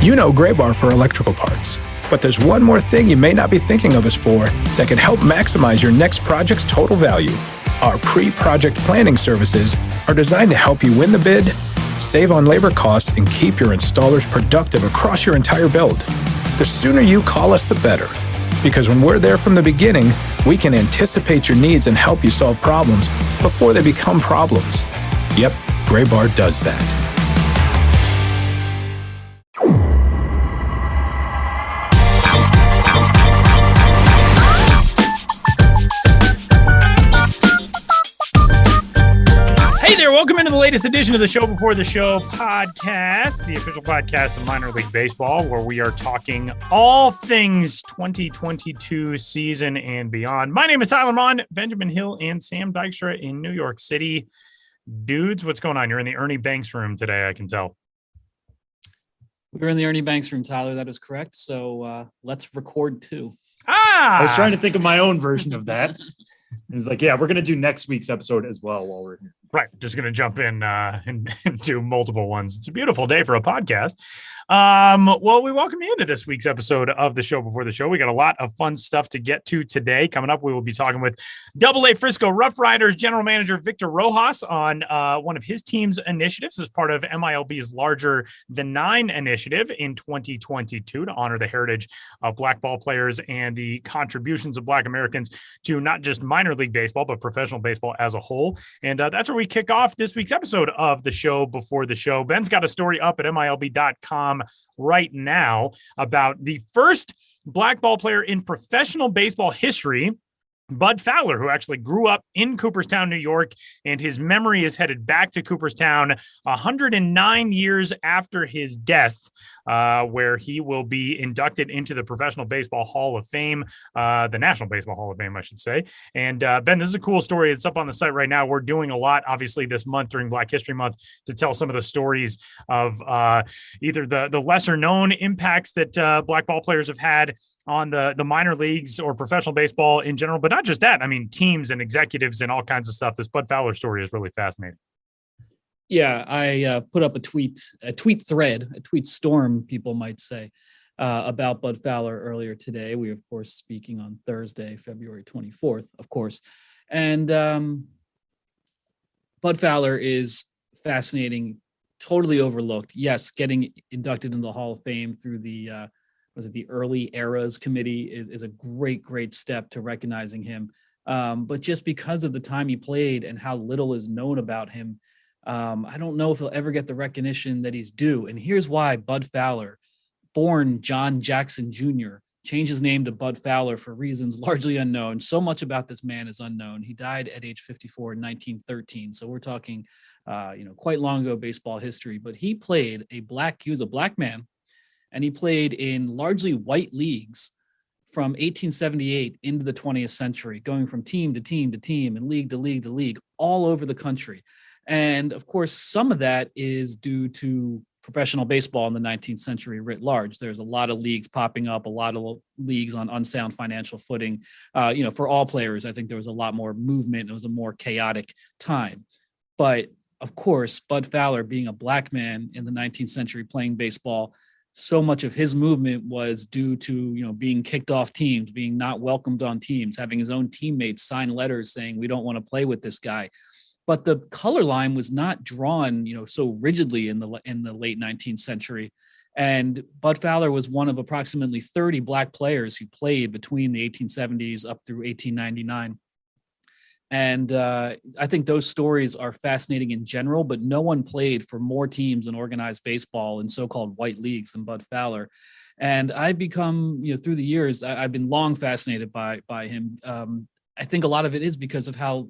You know Gray Bar for electrical parts, but there's one more thing you may not be thinking of us for that can help maximize your next project's total value. Our pre-project planning services are designed to help you win the bid, save on labor costs, and keep your installers productive across your entire build. The sooner you call us, the better. Because when we're there from the beginning, we can anticipate your needs and help you solve problems before they become problems. Yep, Gray Bar does that. Welcome into the latest edition of the Show Before the Show podcast, the official podcast of minor league baseball, where we are talking all things 2022 season and beyond. My name is Tyler Mon, Benjamin Hill, and Sam Dykstra in New York City. Dudes, what's going on? You're in the Ernie Banks room today, I can tell. We're in the Ernie Banks room, Tyler. That is correct. So let's record too. I was trying to think of my own version of that. It's like, yeah, we're going to do next week's episode as well while we're here. Right. Just going to jump in and do multiple ones. It's a beautiful day for a podcast. Well, we welcome you into this week's episode of the Show Before the Show. We got a lot of fun stuff to get to today. Coming up, we will be talking with AA Frisco RoughRiders general manager Victor Rojas on one of his team's initiatives as part of MILB's Larger Than Nine initiative in 2022 to honor the heritage of Black ball players and the contributions of Black Americans to not just minor league baseball, but professional baseball as a whole. And that's where we kick off this week's episode of the Show Before the Show. Ben's got a story up at MILB.com right now about the first Black ball player in professional baseball history, Bud Fowler, who actually grew up in Cooperstown, New York, and his memory is headed back to Cooperstown 109 years after his death, where he will be inducted into the Professional Baseball Hall of Fame, the National Baseball Hall of Fame, I should say. And Ben, this is a cool story. It's up on the site right now. We're doing a lot, obviously, this month during Black History Month to tell some of the stories of either the lesser known impacts that Black ball players have had on the minor leagues or professional baseball in general, but not just that. I mean, teams and executives and all kinds of stuff. This Bud Fowler story is really fascinating. Yeah, I put up a tweet thread, a tweet storm, people might say, about Bud Fowler earlier today. We, of course, speaking on Thursday, February 24th, of course. And Bud Fowler is fascinating, totally overlooked. Yes, getting inducted into the Hall of Fame through the the Early Eras Committee is a great step to recognizing him. But just because of the time he played and how little is known about him, I don't know if he'll ever get the recognition that he's due. And here's why. Bud Fowler, born John Jackson Jr., changed his name to Bud Fowler for reasons largely unknown. So much about this man is unknown. He died at age 54 in 1913. So we're talking, quite long ago baseball history. But he was a black man, and he played in largely white leagues from 1878 into the 20th century, going from team to team to team and league to league to league all over the country. And of course, some of that is due to professional baseball in the 19th century writ large. There's a lot of leagues popping up, a lot of leagues on unsound financial footing. For all players, I think there was a lot more movement. It was a more chaotic time. But of course, Bud Fowler, being a black man in the 19th century playing baseball, so much of his movement was due to, being kicked off teams, being not welcomed on teams, having his own teammates sign letters saying, we don't want to play with this guy. But the color line was not drawn, so rigidly in the late 19th century. And Bud Fowler was one of approximately 30 black players who played between the 1870s up through 1899. And I think those stories are fascinating in general, but no one played for more teams in organized baseball in so-called white leagues than Bud Fowler. And I've become, through the years, I've been long fascinated by him. I think a lot of it is because of how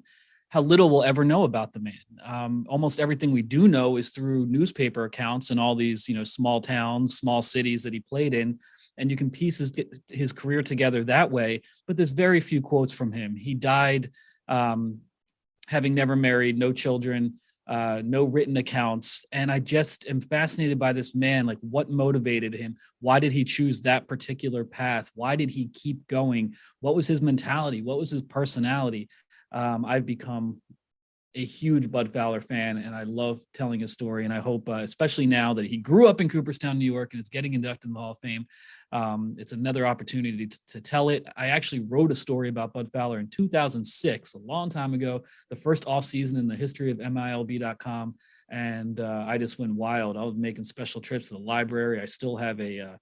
little we'll ever know about the man. Almost everything we do know is through newspaper accounts and all these, small towns, small cities that he played in. And you can piece his career together that way. But there's very few quotes from him. He died having never married, no children, no written accounts. And I just am fascinated by this man. Like, what motivated him? Why did he choose that particular path? Why did he keep going? What was his mentality? What was his personality? I've become a huge Bud Fowler fan, and I love telling his story. And I hope, especially now that he grew up in Cooperstown, New York, and is getting inducted in the Hall of Fame, it's another opportunity to tell it. I actually wrote a story about Bud Fowler in 2006, a long time ago, the first off season in the history of MILB.com. And I just went wild. I was making special trips to the library. I still have a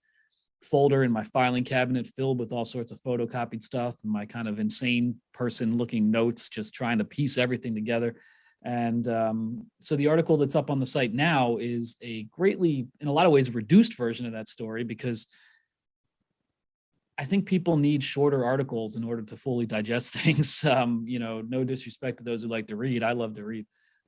folder in my filing cabinet filled with all sorts of photocopied stuff and my kind of insane person looking notes, just trying to piece everything together. And so the article that's up on the site now is a greatly, in a lot of ways, reduced version of that story, because I think people need shorter articles in order to fully digest things. No disrespect to those who like to read. I love to read.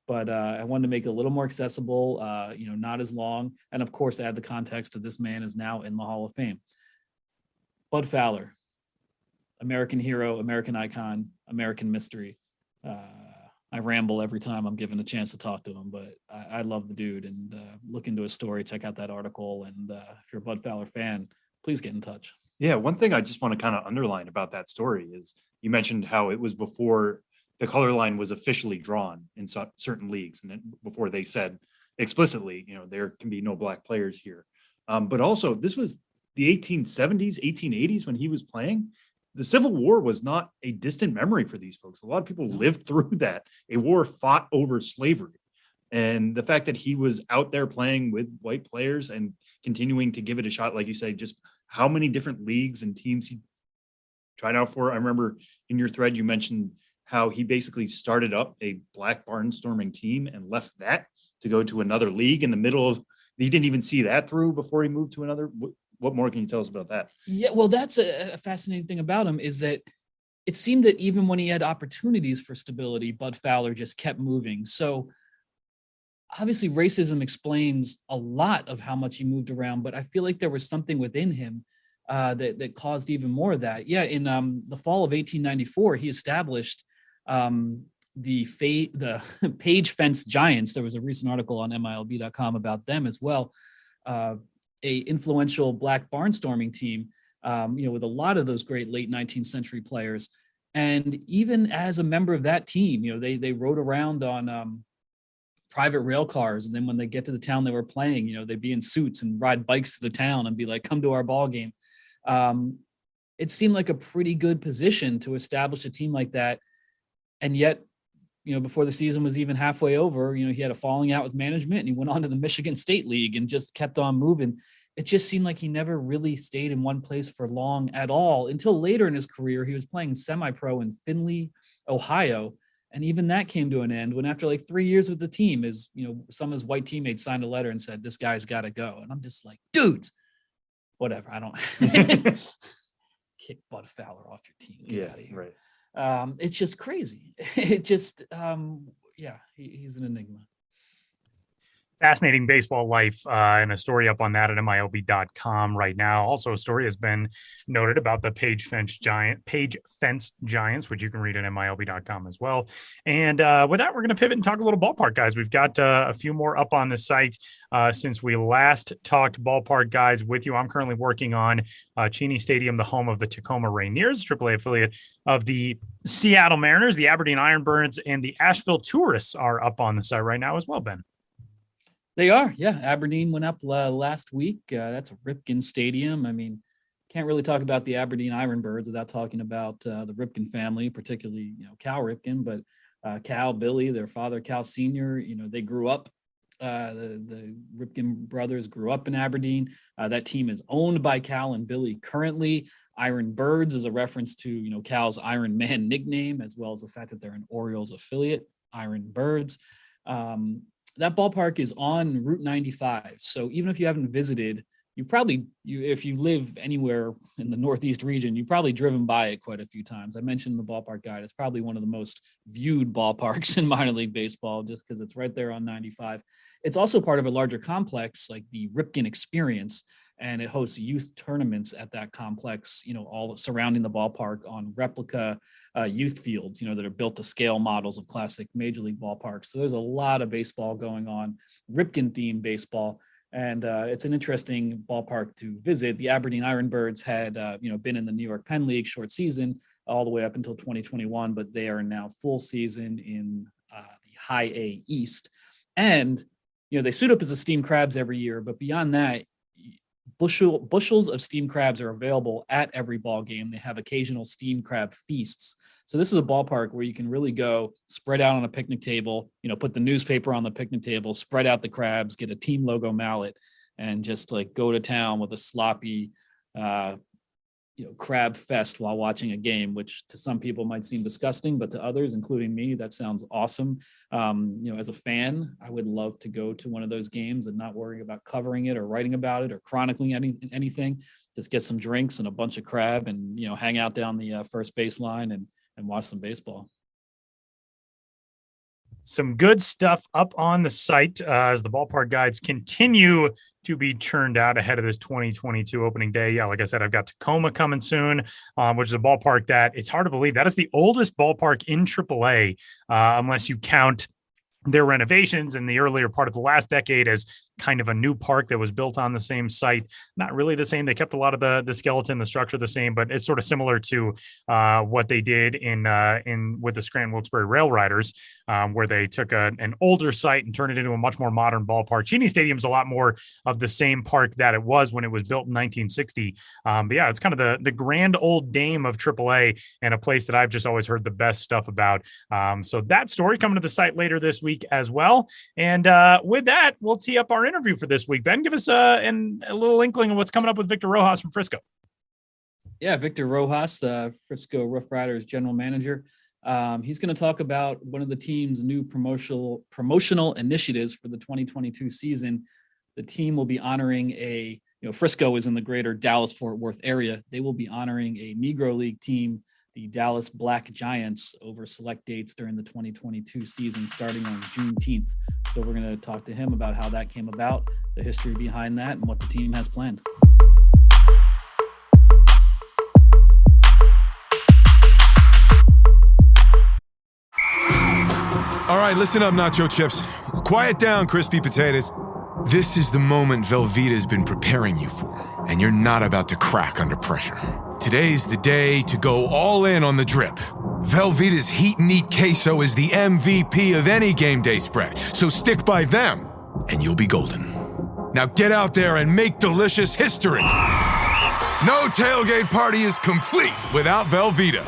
But I wanted to make it a little more accessible, not as long. And of course, add the context of this man is now in the Hall of Fame. Bud Fowler, American hero, American icon, American mystery. I ramble every time I'm given a chance to talk to him, but I love the dude, and look into his story, check out that article. And if you're a Bud Fowler fan, please get in touch. Yeah, one thing I just want to kind of underline about that story is you mentioned how it was before the color line was officially drawn in certain leagues, and then before they said explicitly, there can be no black players here. But also, this was the 1870s, 1880s when he was playing. The Civil War was not a distant memory for these folks. A lot of people lived through that, a war fought over slavery. And the fact that he was out there playing with white players and continuing to give it a shot, like you say, just how many different leagues and teams he tried out for. I remember in your thread, you mentioned how he basically started up a black barnstorming team and left that to go to another league in the middle of, he didn't even see that through before he moved to another. What more can you tell us about that? Yeah, well, that's a fascinating thing about him, is that it seemed that even when he had opportunities for stability, Bud Fowler just kept moving. So obviously racism explains a lot of how much he moved around, but I feel like there was something within him that caused even more of that. Yeah, in the fall of 1894, he established the Page Fence Giants. There was a recent article on MILB.com about them as well. A influential black barnstorming team, with a lot of those great late 19th century players. And even as a member of that team, they rode around on private rail cars. And then when they get to the town they were playing, they'd be in suits and ride bikes to the town and be like, come to our ball game. It seemed like a pretty good position to establish a team like that. And yet, before the season was even halfway over, he had a falling out with management and he went on to the Michigan State League and just kept on moving. It just seemed like he never really stayed in one place for long at all until later in his career. He was playing semi-pro in Findlay, Ohio. And even that came to an end when after like 3 years with the team, some of his white teammates signed a letter and said, this guy's got to go. And I'm just like, dudes, whatever. I don't kick Bud Fowler off your team. Get out of here. Right. It's just crazy. It just, he's an enigma. Fascinating baseball life, and a story up on that at MILB.com right now. Also, a story has been noted about the Page Fence Giants, which you can read at MILB.com as well. And with that, we're going to pivot and talk a little ballpark, guys. We've got a few more up on the site since we last talked ballpark, guys, with you. I'm currently working on Cheney Stadium, the home of the Tacoma Rainiers, AAA affiliate of the Seattle Mariners. The Aberdeen Ironbirds and the Asheville Tourists are up on the site right now as well, Ben. They are, yeah. Aberdeen went up last week. That's Ripken Stadium. I mean, can't really talk about the Aberdeen Ironbirds without talking about the Ripken family, particularly Cal Ripken. But Cal, Billy, their father, Cal Sr., they grew up. The Ripken brothers grew up in Aberdeen. That team is owned by Cal and Billy currently. Ironbirds is a reference to Cal's Iron Man nickname, as well as the fact that they're an Orioles affiliate. Ironbirds. That ballpark is on Route 95. So even if you haven't visited, if you live anywhere in the Northeast region, you've probably driven by it quite a few times. I mentioned the ballpark guide. It's probably one of the most viewed ballparks in minor league baseball just because it's right there on 95. It's also part of a larger complex like the Ripken Experience, and it hosts youth tournaments at that complex, all surrounding the ballpark on replica youth fields, that are built to scale models of classic major league ballparks. So there's a lot of baseball going on, Ripken themed baseball. And it's an interesting ballpark to visit. The Aberdeen Ironbirds had, been in the New York Penn League short season all the way up until 2021, but they are now full season in the High A East. And, they suit up as the steamed crabs every year, but beyond that, bushels of steamed crabs are available at every ball game. They have occasional steamed crab feasts. So this is a ballpark where you can really go spread out on a picnic table, put the newspaper on the picnic table, spread out the crabs, get a team logo mallet, and just like go to town with a sloppy, crab fest while watching a game, which to some people might seem disgusting, but to others, including me, that sounds awesome. As a fan, I would love to go to one of those games and not worry about covering it or writing about it or chronicling anything. Just get some drinks and a bunch of crab and, hang out down the first baseline and watch some baseball. Some good stuff up on the site as the ballpark guides continue to be churned out ahead of this 2022 opening day. Yeah, like I said, I've got Tacoma coming soon, which is a ballpark that it's hard to believe that is the oldest ballpark in AAA, unless you count their renovations in the earlier part of the last decade as kind of a new park that was built on the same site. Not really the same. They kept a lot of the skeleton, the structure the same, but it's sort of similar to what they did in with the Scranton Wilkes-Barre RoughRiders, where they took an older site and turned it into a much more modern ballpark. Cheney Stadium is a lot more of the same park that it was when it was built in 1960. But yeah, it's kind of the grand old dame of AAA and a place that I've just always heard the best stuff about. So that story coming to the site later this week as well. And with that, we'll tee up our interview for this week. Ben, give us a little inkling of what's coming up with Victor Rojas from Frisco. Yeah, Victor Rojas, Frisco RoughRiders general manager. He's going to talk about one of the team's new promotional initiatives for the 2022 season. The team will be honoring Frisco is in the greater Dallas-Fort Worth area. They will be honoring a Negro League team, the Dallas Black Giants, over select dates during the 2022 season starting on Juneteenth. So we're going to talk to him about how that came about, the history behind that, and what the team has planned. All right, listen up, nacho chips. Quiet down, crispy potatoes. This is the moment Velveeta's been preparing you for, and you're not about to crack under pressure. Today's the day to go all in on the drip. Velveeta's Heat and Eat Queso is the MVP of any game day spread, so stick by them, and you'll be golden. Now get out there and make delicious history. No tailgate party is complete without Velveeta.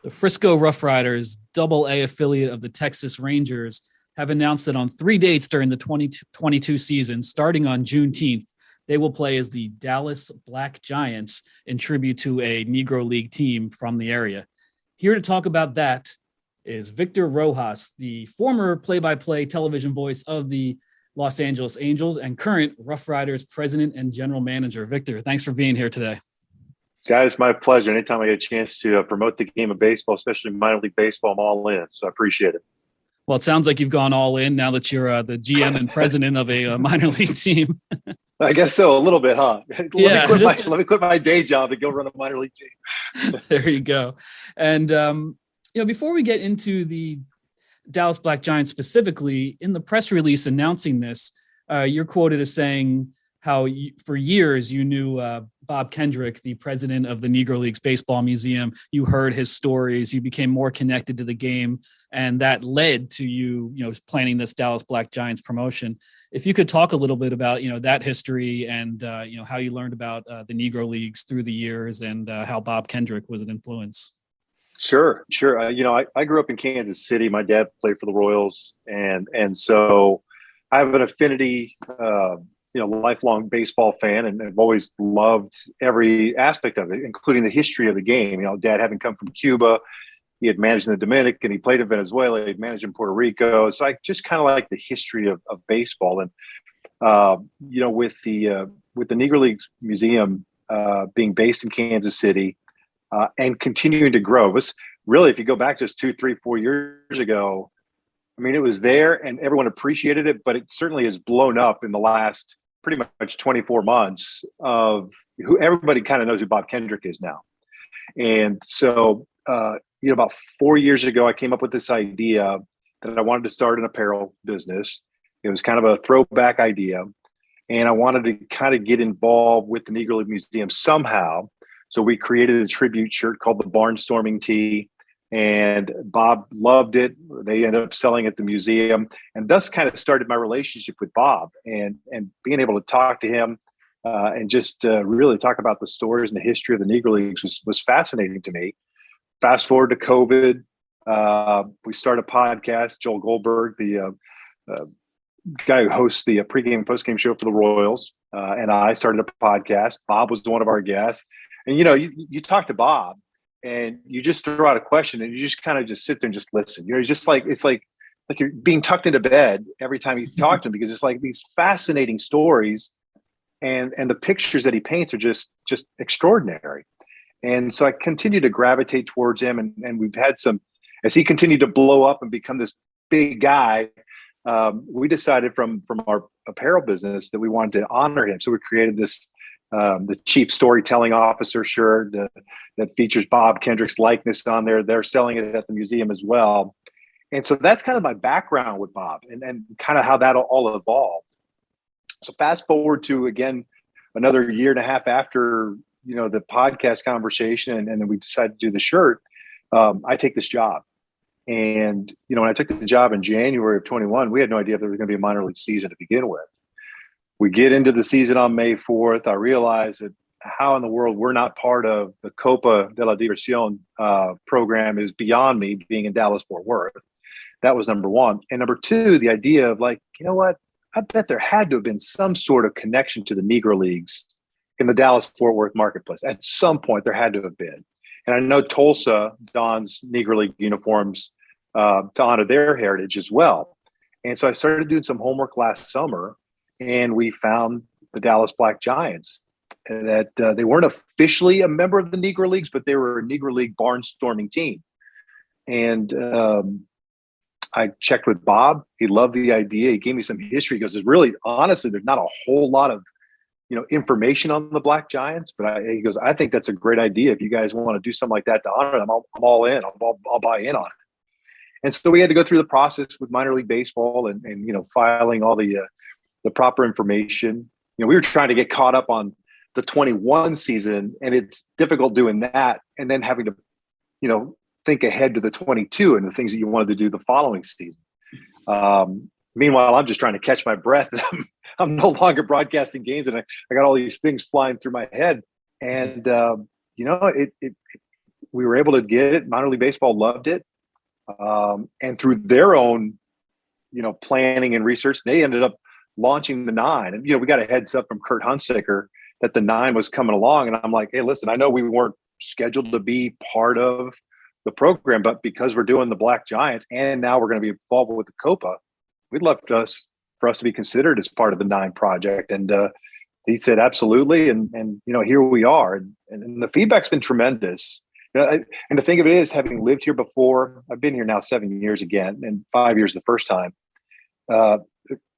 The Frisco RoughRiders, AA affiliate of the Texas Rangers, have announced that on 3 dates during the 2022 season, starting on Juneteenth, they will play as the Dallas Black Giants in tribute to a Negro League team from the area. Here to talk about that is Victor Rojas, the former play-by-play television voice of the Los Angeles Angels and current RoughRiders president and general manager. Victor, thanks for being here today. Guys, my pleasure. Anytime I get a chance to promote the game of baseball, especially minor league baseball, I'm all in. So I appreciate it. Well, it sounds like you've gone all in now that you're the GM and president of a minor league team. I guess so, a little bit, huh? Let me quit my day job and go run a minor league team. There you go. And before we get into the Dallas Black Giants specifically, in the press release announcing this, you're quoted as saying how for years you knew Bob Kendrick, the president of the Negro Leagues Baseball Museum. You heard his stories. You became more connected to the game, and that led to you planning this Dallas Black Giants promotion. If you could talk a little bit about that history and how you learned about the Negro Leagues through the years and how Bob Kendrick was an influence. Sure. I grew up in Kansas City. My dad played for the Royals, and so I have an affinity. Lifelong baseball fan, and I've always loved every aspect of it, including the history of the game. Dad having come from Cuba, he had managed in the Dominican, he played in Venezuela, he managed in Puerto Rico. So I just kind of like the history of baseball. And, with the Negro Leagues Museum being based in Kansas City and continuing to grow, it was really, if you go back just 2, 3, 4 years ago, I mean, it was there and everyone appreciated it, but it certainly has blown up in the last pretty much 24 months of who everybody kind of knows who Bob Kendrick is now. And so, about 4 years ago, I came up with this idea that I wanted to start an apparel business. It was kind of a throwback idea. And I wanted to kind of get involved with the Negro League Museum somehow. So we created a tribute shirt called the Barnstorming Tee. and Bob loved it. They ended up selling at the museum, and thus kind of started my relationship with Bob, and being able to talk to him and just really talk about the stories and the history of the Negro Leagues was fascinating to me. Fast forward to COVID, we started a podcast. Joel Goldberg, the guy who hosts the pregame and postgame show for the Royals, and I started a podcast. Bob was one of our guests, and you talk to Bob, and you just throw out a question, and you just kind of just sit there and just listen. You're just like, it's like you're being tucked into bed every time you talk to him, because it's like these fascinating stories, and the pictures that he paints are just extraordinary. And so I continue to gravitate towards him, and we've had some, as he continued to blow up and become this big guy. We decided from our apparel business that we wanted to honor him. So we created this, the Chief Storytelling Officer shirt that features Bob Kendrick's likeness on there. They're selling it at the museum as well. And so that's kind of my background with Bob and kind of how that all evolved. So fast forward to, again, another year and a half after, the podcast conversation, and then we decided to do the shirt. I take this job. And, when I took the job in January of 21, we had no idea if there was going to be a minor league season to begin with. We get into the season on May 4th. I realized that how in the world we're not part of the Copa de la Diversión program is beyond me, being in Dallas-Fort Worth. That was number one. And number two, the idea of like, you know what? I bet there had to have been some sort of connection to the Negro Leagues in the Dallas-Fort Worth marketplace. At some point, there had to have been. And I know Tulsa dons Negro League uniforms to honor their heritage as well. And so I started doing some homework last summer, and we found the Dallas Black Giants. And that they weren't officially a member of the Negro Leagues, but they were a Negro League barnstorming team. And I checked with Bob. He loved the idea. He gave me some history. He goes, honestly, there's not a whole lot of information on the Black Giants, but he goes, I think that's a great idea. If you guys want to do something like that to honor them, I'm all in. I'll buy in on it. And so we had to go through the process with minor league baseball and filing all the proper information. We were trying to get caught up on the 21 season, and it's difficult doing that, and then having to think ahead to the 22 and the things that you wanted to do the following season. Meanwhile, I'm just trying to catch my breath. I'm no longer broadcasting games, and I got all these things flying through my head. And we were able to get it. Minor league baseball loved it, and through their own, planning and research, they ended up launching the 9. And we got a heads up from Kurt Hunsaker that the 9 was coming along. And I'm like, hey, listen, I know we weren't scheduled to be part of the program, but because we're doing the Black Giants, and now we're going to be involved with the Copa, we'd love for us to be considered as part of the 9 project. And he said, absolutely. And here we are. And the feedback's been tremendous. And the thing of it is, having lived here before, I've been here now 7 years again, and 5 years the first time.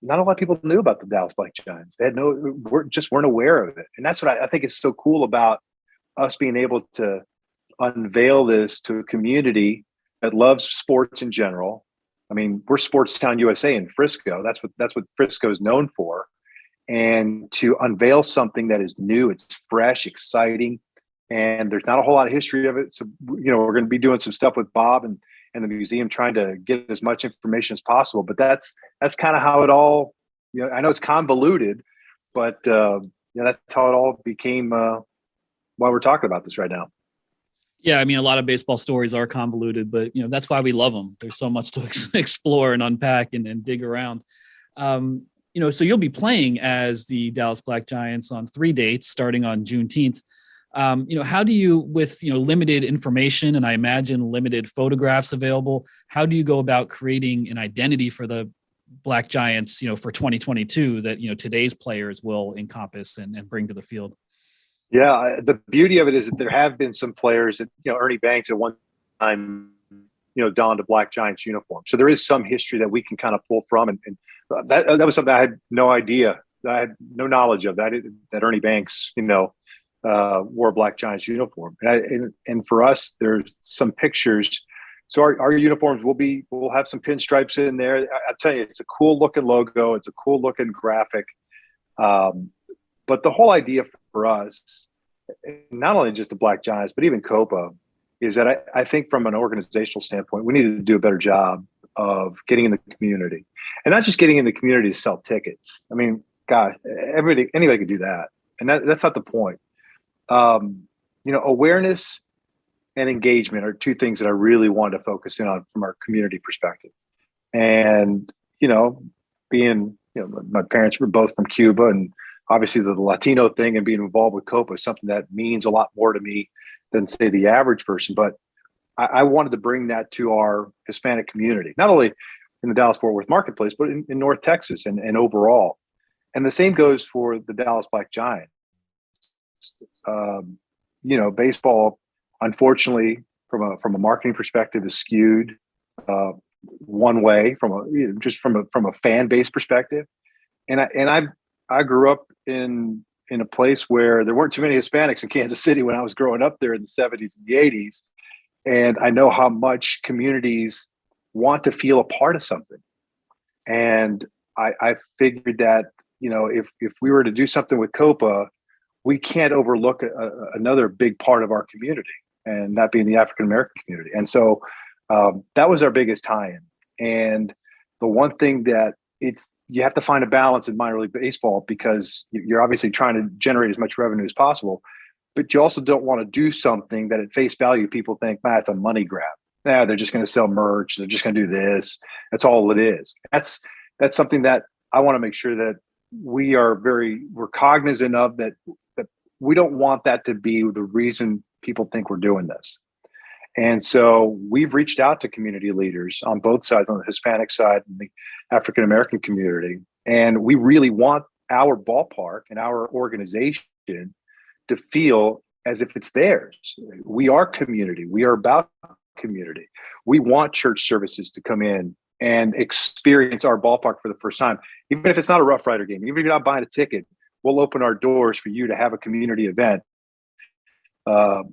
Not a lot of people knew about the Dallas Black Giants. They weren't aware of it. And that's what I think is so cool about us being able to unveil this to a community that loves sports in general. I mean, we're Sports Town USA in Frisco. That's what Frisco is known for. And to unveil something that is new, it's fresh, exciting, and there's not a whole lot of history of it. So, we're going to be doing some stuff with Bob and the museum, trying to get as much information as possible. But that's kind of how it all, I know it's convoluted, but that's how it all became why we're talking about this right now. Yeah, I mean, a lot of baseball stories are convoluted, but that's why we love them. There's so much to explore and unpack and dig around. So you'll be playing as the Dallas Black Giants on 3 dates starting on Juneteenth. How do you, with limited information and I imagine limited photographs available, how do you go about creating an identity for the Black Giants, for 2022 that today's players will encompass and bring to the field? Yeah, the beauty of it is that there have been some players that, Ernie Banks at one time, donned a Black Giants uniform. So there is some history that we can kind of pull from. And that was something I had no idea, I had no knowledge of, that Ernie Banks, wore a Black Giants uniform. And for us, there's some pictures. So our uniforms we'll have some pinstripes in there. I'll tell you, it's a cool looking logo. It's a cool looking graphic. But the whole idea for us, not only just the Black Giants, but even Copa, is that I think from an organizational standpoint, we need to do a better job of getting in the community, and not just getting in the community to sell tickets. I mean, God, anybody could do that, and that's not the point. Awareness and engagement are two things that I really wanted to focus in on from our community perspective. And, my parents were both from Cuba, and obviously the Latino thing and being involved with Copa is something that means a lot more to me than, say, the average person. But I wanted to bring that to our Hispanic community, not only in the Dallas-Fort Worth marketplace, but in North Texas and overall. And the same goes for the Dallas Black Giants. Baseball, unfortunately, from a marketing perspective, is skewed one way from a fan base perspective. And I grew up in a place where there weren't too many Hispanics in Kansas City when I was growing up there in the 70s and the 80s. And I know how much communities want to feel a part of something. And I figured that, if we were to do something with Copa, we can't overlook another big part of our community, and that being the African-American community. And so that was our biggest tie-in. And the one thing that you have to find a balance in minor league baseball, because you're obviously trying to generate as much revenue as possible, but you also don't want to do something that at face value, people think, it's a money grab. They're just going to sell merch. They're just going to do this. That's all it is. That's something that I want to make sure that we're cognizant of, that we don't want that to be the reason people think we're doing this. And so we've reached out to community leaders on both sides, on the Hispanic side and the African-American community. And we really want our ballpark and our organization to feel as if it's theirs. We are community. We are about community. We want church services to come in and experience our ballpark for the first time. Even if it's not a Rough Rider game, even if you're not buying a ticket, we'll open our doors for you to have a community event, a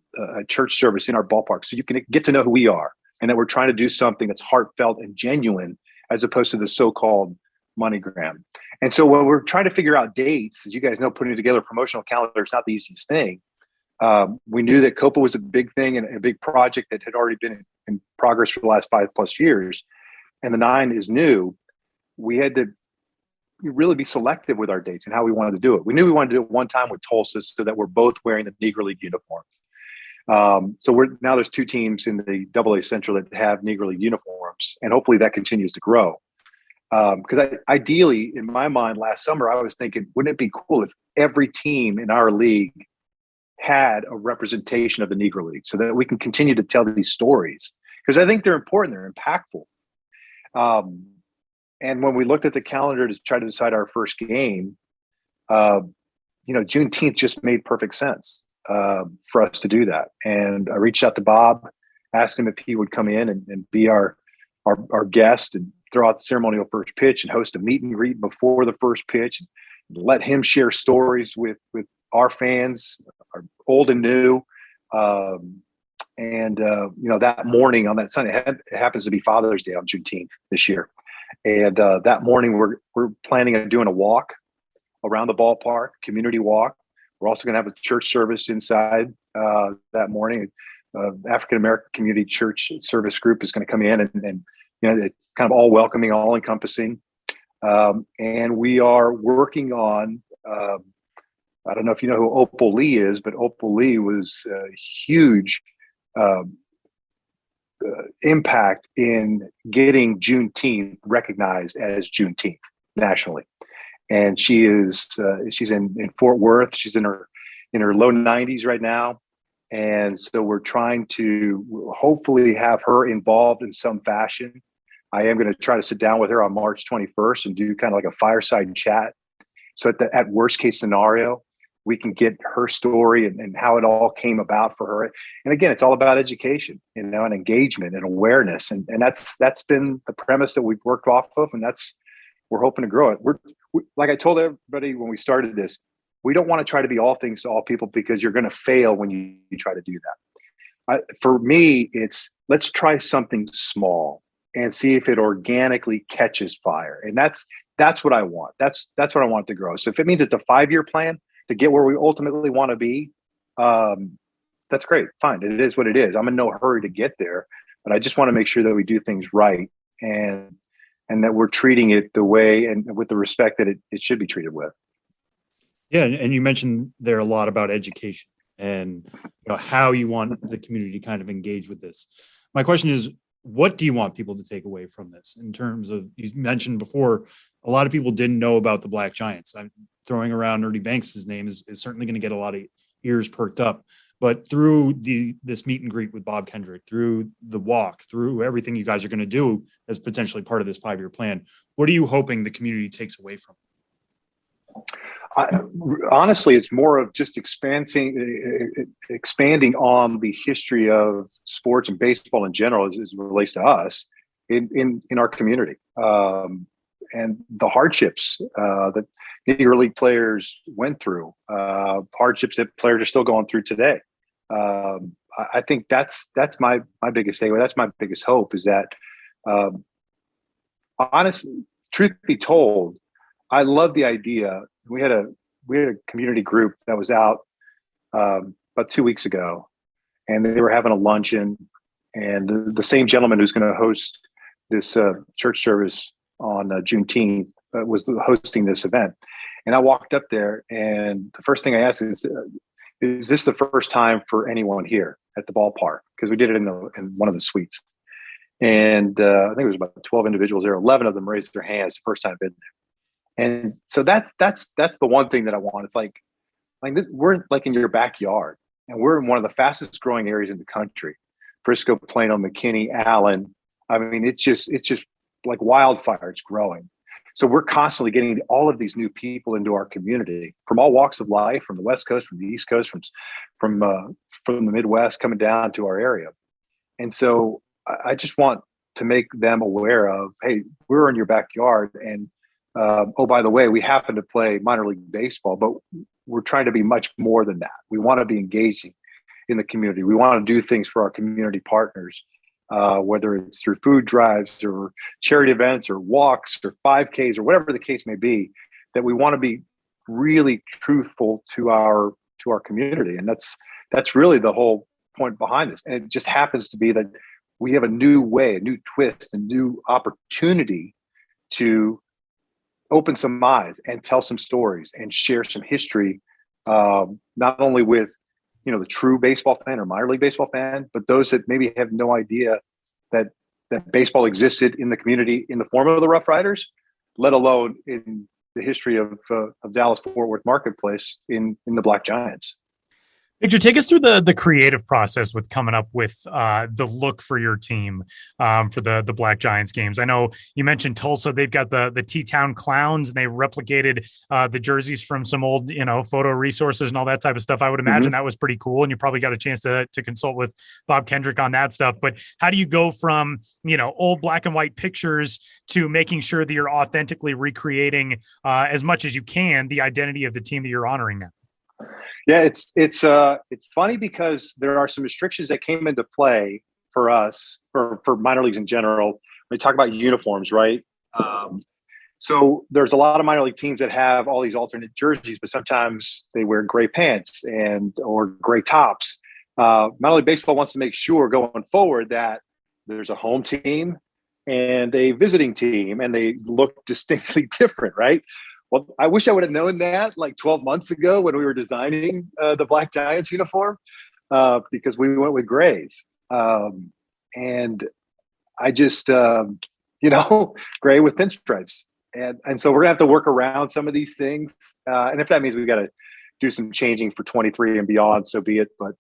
church service in our ballpark, so you can get to know who we are, and that we're trying to do something that's heartfelt and genuine, as opposed to the so-called money grab. And so when we're trying to figure out dates, as you guys know, putting together a promotional calendar is not the easiest thing. We knew that Copa was a big thing and a big project that had already been in progress for the last 5+ years. And the 9 is new. We had to really be selective with our dates and how we wanted to do it. We knew we wanted to do it one time with Tulsa, so that we're both wearing the Negro League uniform. So now there's 2 teams in the AA Central that have Negro League uniforms, and hopefully that continues to grow. Because ideally, in my mind, last summer, I was thinking, wouldn't it be cool if every team in our league had a representation of the Negro League, so that we can continue to tell these stories? Because I think they're important, they're impactful. And when we looked at the calendar to try to decide our first game, Juneteenth just made perfect sense for us to do that. And I reached out to Bob, asked him if he would come in and be our guest and throw out the ceremonial first pitch and host a meet and greet before the first pitch, and let him share stories with our fans, our old and new. That morning on that Sunday, it happens to be Father's Day on Juneteenth this year. And that morning, we're planning on doing a walk around the ballpark, community walk. We're also going to have a church service inside that morning. African American Community Church Service Group is going to come in, and it's kind of all welcoming, all encompassing. And we are working on. I don't know if you know who Opal Lee is, but Opal Lee was a huge impact in getting Juneteenth recognized as Juneteenth nationally. And she's in Fort Worth. She's in her low 90s right now. And so we're trying to hopefully have her involved in some fashion. I am going to try to sit down with her on March 21st and do kind of like a fireside chat. So at worst case scenario, we can get her story and how it all came about for her. And again, it's all about education, and engagement and awareness. And that's been the premise that we've worked off of. And we're hoping to grow it. Like I told everybody when we started this, we don't want to try to be all things to all people, because you're going to fail when you try to do that. For me, it's let's try something small and see if it organically catches fire. And that's what I want. That's what I want to grow. So if it means it's a 5-year plan to get where we ultimately want to be, that's great. Fine. It is what it is. I'm in no hurry to get there, but I just want to make sure that we do things right and that we're treating it the way and with the respect that it should be treated with. Yeah. And you mentioned there a lot about education and how you want the community to kind of engage with this. My question is, what do you want people to take away from this in terms of, you mentioned before, a lot of people didn't know about the Black Giants. I'm throwing around Ernie Banks' name is certainly going to get a lot of ears perked up, but through this meet and greet with Bob Kendrick, through the walk, through everything you guys are going to do as potentially part of this 5-year plan, what are you hoping the community takes away from it? Honestly, it's more of just expanding on the history of sports and baseball in general as it relates to us in our community, and the hardships that Negro League players went through, hardships that players are still going through today. I think that's my biggest takeaway. That's my biggest hope, is that, honestly, truth be told, I love the idea. We had a community group that was out about 2 weeks ago, and they were having a luncheon, and the same gentleman who's going to host this church service on Juneteenth was hosting this event. And I walked up there, and the first thing I asked is this the first time for anyone here at the ballpark? Because we did it in one of the suites. And I think it was about 12 individuals there. 11 of them raised their hands the first time they've been there. And so that's the one thing that I want. It's like this, we're like in your backyard, and we're in one of the fastest growing areas in the country. Frisco, Plano, McKinney, Allen. I mean, it's just like wildfire. It's growing. So we're constantly getting all of these new people into our community from all walks of life, from the West Coast, from the East Coast, from the Midwest, coming down to our area. And so I just want to make them aware of, hey, we're in your backyard, and oh, by the way, we happen to play minor league baseball, but we're trying to be much more than that. We want to be engaging in the community. We want to do things for our community partners, whether it's through food drives or charity events or walks or 5Ks or whatever the case may be, that we want to be really truthful to our community. And that's really the whole point behind this. And it just happens to be that we have a new way, a new twist, a new opportunity to open some eyes and tell some stories and share some history, not only with the true baseball fan or minor league baseball fan, but those that maybe have no idea that baseball existed in the community in the form of the RoughRiders, let alone in the history of Dallas-Fort Worth marketplace in the Black Giants. Victor, take us through the creative process with coming up with the look for your team for the Black Giants games. I know you mentioned Tulsa. They've got the T-Town Clowns, and they replicated the jerseys from some old, photo resources and all that type of stuff. I would imagine that was pretty cool, and you probably got a chance to consult with Bob Kendrick on that stuff. But how do you go from, old black and white pictures to making sure that you're authentically recreating as much as you can the identity of the team that you're honoring now? Yeah, it's funny because there are some restrictions that came into play for us, for minor leagues in general. We talk about uniforms, right? So there's a lot of minor league teams that have all these alternate jerseys, but sometimes they wear gray pants or gray tops. Minor League Baseball wants to make sure going forward that there's a home team and a visiting team, and they look distinctly different, right? Well, I wish I would have known that like 12 months ago when we were designing the Black Giants uniform, because we went with grays. And I just, gray with pinstripes. And so we're going to have to work around some of these things. And if that means we've got to do some changing for 23 and beyond, so be it. But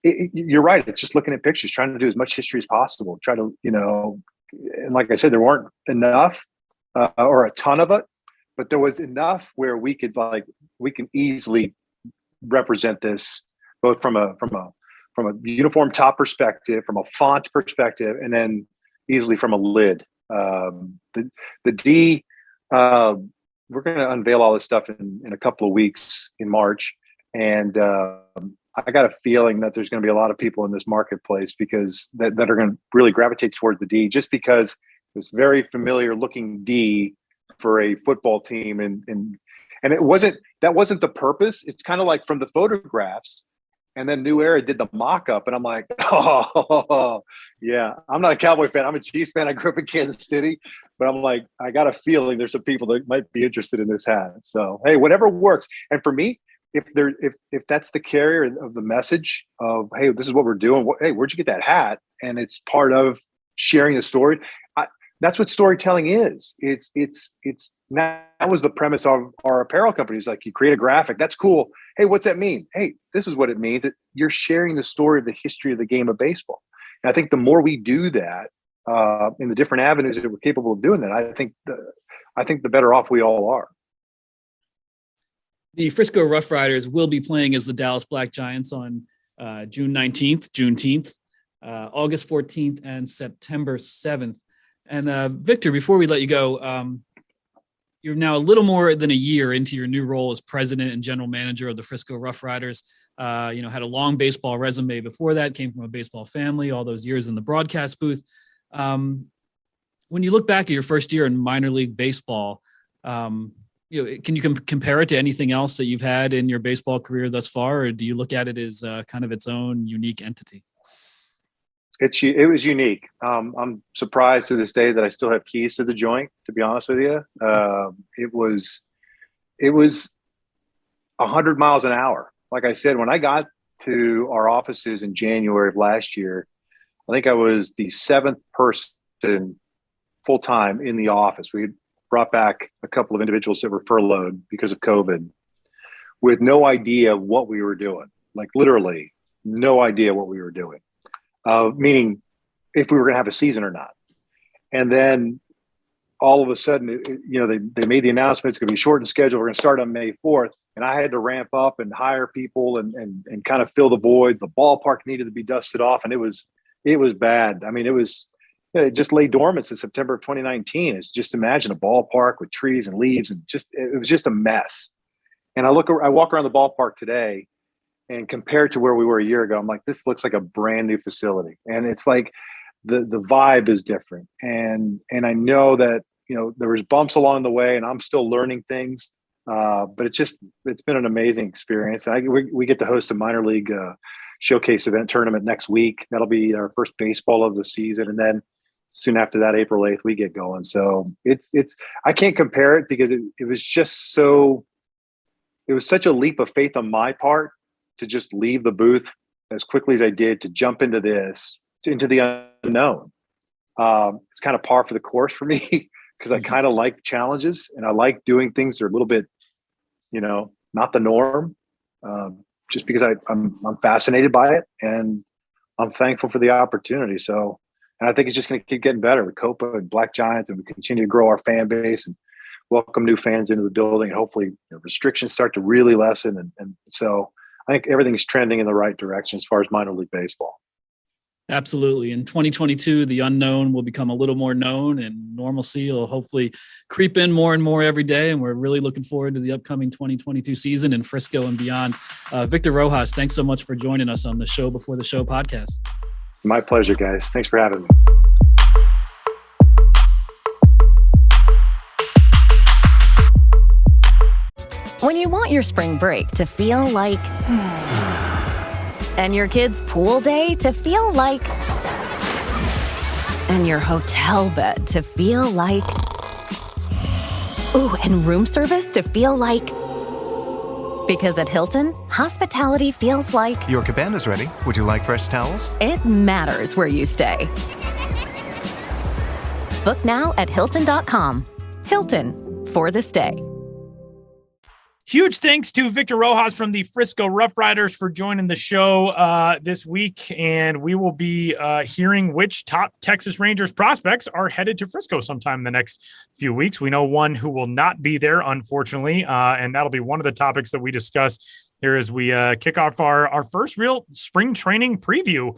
you're right. It's just looking at pictures, trying to do as much history as possible. Try to, and like I said, there weren't enough or a ton of it. But there was enough where we can easily represent this both from a uniform top perspective, from a font perspective, and then easily from a lid. The D, we're going to unveil all this stuff in a couple of weeks in March, and I got a feeling that there's going to be a lot of people in this marketplace because that are going to really gravitate towards the D, just because this very familiar looking D for a football team, and that wasn't the purpose. It's kind of like from the photographs, And then New Era did the mock-up, and I'm like, oh, yeah. I'm not a Cowboy fan. I'm a Chiefs fan. I grew up in Kansas City. But I'm like, I got a feeling there's some people that might be interested in this hat. So, hey, whatever works. And for me, if that's the carrier of the message of, hey, this is what we're doing. Hey, where'd you get that hat? And it's part of sharing the story. That's what storytelling is. It's that was the premise of our apparel companies. Like, you create a graphic. That's cool. Hey, what's that mean? Hey, this is what it means. You're sharing the story of the history of the game of baseball. And I think the more we do that, in the different avenues that we're capable of doing that, I think the better off we all are. The Frisco RoughRiders will be playing as the Dallas Black Giants on June 19th, Juneteenth, August 14th, and September 7th. And Victor, before we let you go, you're now a little more than a year into your new role as president and general manager of the Frisco RoughRiders. Had a long baseball resume before that, came from a baseball family, all those years in the broadcast booth. When you look back at your first year in minor league baseball, can you compare it to anything else that you've had in your baseball career thus far, or do you look at it as kind of its own unique entity? It was unique. I'm surprised to this day that I still have keys to the joint, to be honest with you. It was 100 miles an hour. Like I said, when I got to our offices in January of last year, I think I was the 7th person full-time in the office. We had brought back a couple of individuals that were furloughed because of COVID, with no idea what we were doing. Like, literally no idea what we were doing. Meaning if we were going to have a season or not. And then all of a sudden, they made the announcement, it's going to be shortened schedule. We're going to start on May 4th. And I had to ramp up and hire people and kind of fill the voids. The ballpark needed to be dusted off. And it was bad. I mean, it just lay dormant since September of 2019. It's just, imagine a ballpark with trees and leaves, and it was just a mess. And I walk around the ballpark today, and compared to where we were a year ago, I'm like, this looks like a brand new facility. And it's like the vibe is different. And I know that, there was bumps along the way, and I'm still learning things. But it's been an amazing experience. And we get to host a minor league showcase event tournament next week. That'll be our first baseball of the season. And then soon after that, April 8th, we get going. So I can't compare it, because it was just it was such a leap of faith on my part to just leave the booth as quickly as I did, to jump into the unknown. It's kind of par for the course for me, because I kind of like challenges, and I like doing things that are a little bit, not the norm, just because I'm fascinated by it, and I'm thankful for the opportunity. So, and I think it's just going to keep getting better with Copa and Black Giants, and we continue to grow our fan base and welcome new fans into the building. And hopefully restrictions start to really lessen. And so I think everything's trending in the right direction as far as minor league baseball. Absolutely. In 2022, the unknown will become a little more known, and normalcy will hopefully creep in more and more every day. And we're really looking forward to the upcoming 2022 season in Frisco and beyond. Victor Rojas, thanks so much for joining us on the Show Before the Show podcast. My pleasure, guys. Thanks for having me. When you want your spring break to feel like and your kids' pool day to feel like, and your hotel bed to feel like, ooh, and room service to feel like, because at Hilton, hospitality feels like... Your cabana's ready. Would you like fresh towels? It matters where you stay. Book now at Hilton.com. Hilton, for the stay. Huge thanks to Victor Rojas from the Frisco RoughRiders for joining the show this week. And we will be hearing which top Texas Rangers prospects are headed to Frisco sometime in the next few weeks. We know one who will not be there, unfortunately, and that'll be one of the topics that we discuss here as we kick off our first real spring training preview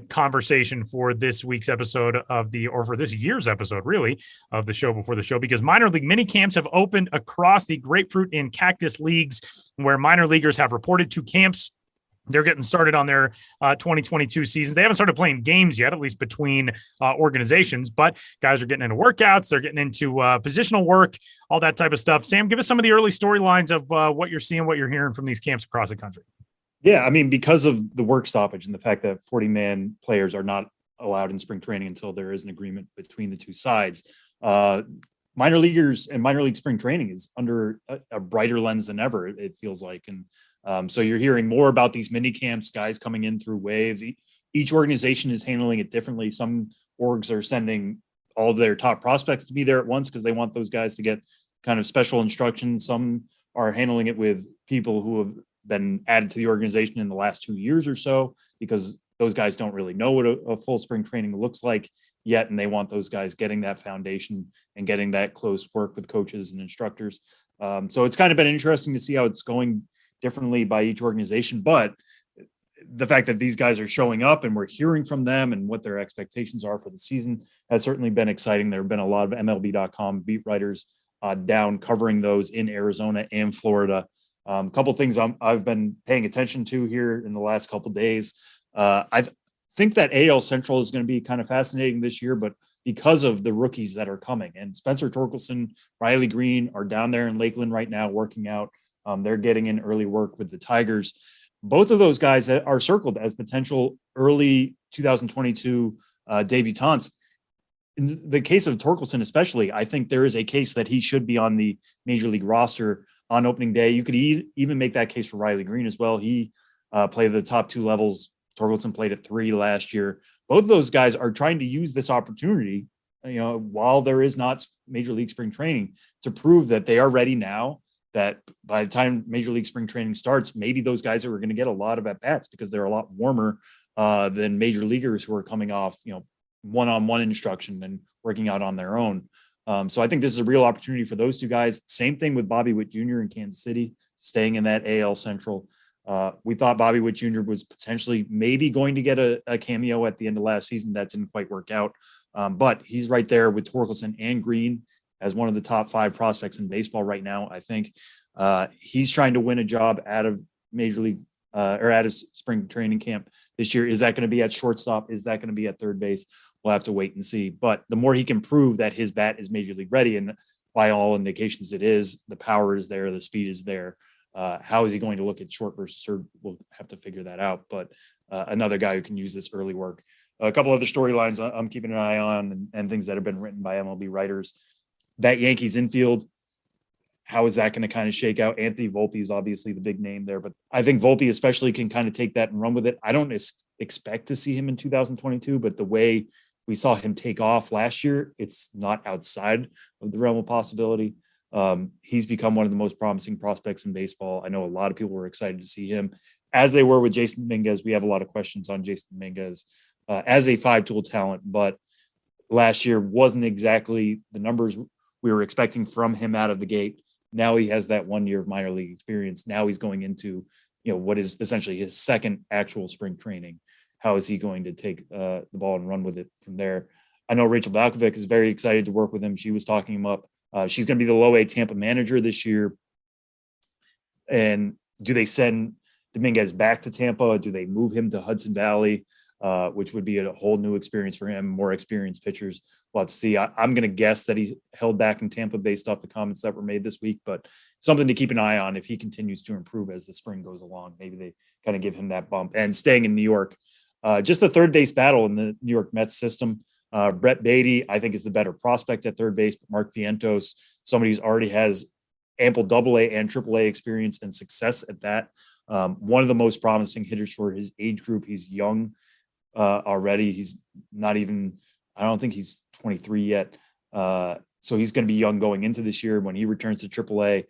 conversation for this week's episode for this year's episode, really, of the Show Before the Show, because minor league mini camps have opened across the grapefruit and cactus leagues, where minor leaguers have reported to camps. They're getting started on their 2022 season. They haven't started playing games yet, at least between organizations, but guys are getting into workouts. They're getting into positional work, all that type of stuff. Sam, give us some of the early storylines of what you're seeing, what you're hearing from these camps across the country. Yeah, I mean, because of the work stoppage and the fact that 40-man players are not allowed in spring training until there is an agreement between the two sides, minor leaguers and minor league spring training is under a brighter lens than ever, it feels like. And so you're hearing more about these mini camps, guys coming in through waves. Each organization is handling it differently. Some orgs are sending all their top prospects to be there at once because they want those guys to get kind of special instruction. Some are handling it with people who have been added to the organization in the last 2 years or so, because those guys don't really know what a full spring training looks like yet. And they want those guys getting that foundation and getting that close work with coaches and instructors. So it's kind of been interesting to see how it's going differently by each organization. But the fact that these guys are showing up and we're hearing from them and what their expectations are for the season has certainly been exciting. There have been a lot of MLB.com beat writers down covering those in Arizona and Florida. A couple things I've been paying attention to here in the last couple of days. I think that AL Central is going to be kind of fascinating this year, but because of the rookies that are coming, and Spencer Torkelson, Riley Green are down there in Lakeland right now working out. They're getting in early work with the Tigers. Both of those guys that are circled as potential early 2022 debutants. In the case of Torkelson especially, I think there is a case that he should be on the major league roster on opening day. You could even make that case for Riley Green as well. He played the top two levels. Torkelson played at 3 last year. Both of those guys are trying to use this opportunity, while there is not major league spring training, to prove that they are ready now, that by the time major league spring training starts, maybe those guys are going to get a lot of at-bats because they're a lot warmer than major leaguers who are coming off, one-on-one instruction and working out on their own. So I think this is a real opportunity for those two guys. Same thing with Bobby Witt Jr. in Kansas City, staying in that AL Central. We thought Bobby Witt Jr. was potentially maybe going to get a cameo at the end of last season. That didn't quite work out. But he's right there with Torkelson and Green as one of the top 5 prospects in baseball right now. I think he's trying to win a job out of major league or out of spring training camp this year. Is that going to be at shortstop? Is that going to be at third base? We'll have to wait and see. But the more he can prove that his bat is major league ready, and by all indications it is, the power is there, the speed is there. How is he going to look at short versus third? We'll have to figure that out. But another guy who can use this early work. A couple other storylines I'm keeping an eye on and things that have been written by MLB writers. That Yankees infield, how is that going to kind of shake out? Anthony Volpe is obviously the big name there, but I think Volpe especially can kind of take that and run with it. I don't expect to see him in 2022, but the way we saw him take off last year, it's not outside of the realm of possibility. He's become one of the most promising prospects in baseball. I know a lot of people were excited to see him, as they were with Jason Dominguez. We have a lot of questions on Jason Dominguez as a 5-tool talent, but last year wasn't exactly the numbers we were expecting from him out of the gate. Now he has that 1 year of minor league experience. Now he's going into, what is essentially his second actual spring training. How is he going to take the ball and run with it from there? I know Rachel Balkovic is very excited to work with him. She was talking him up. She's going to be the low A Tampa manager this year. And do they send Dominguez back to Tampa? Do they move him to Hudson Valley, which would be a whole new experience for him, more experienced pitchers? We'll have to see. I'm going to guess that he's held back in Tampa based off the comments that were made this week, but something to keep an eye on if he continues to improve as the spring goes along. Maybe they kind of give him that bump. And staying in New York, just a third base battle in the New York Mets system. Brett Beatty, I think, is the better prospect at third base, but Mark Vientos, somebody who's already has ample AA and AAA experience and success at that. One of the most promising hitters for his age group. He's young already. He's not even, I don't think he's 23 yet. So he's going to be young going into this year. When he returns to AAA,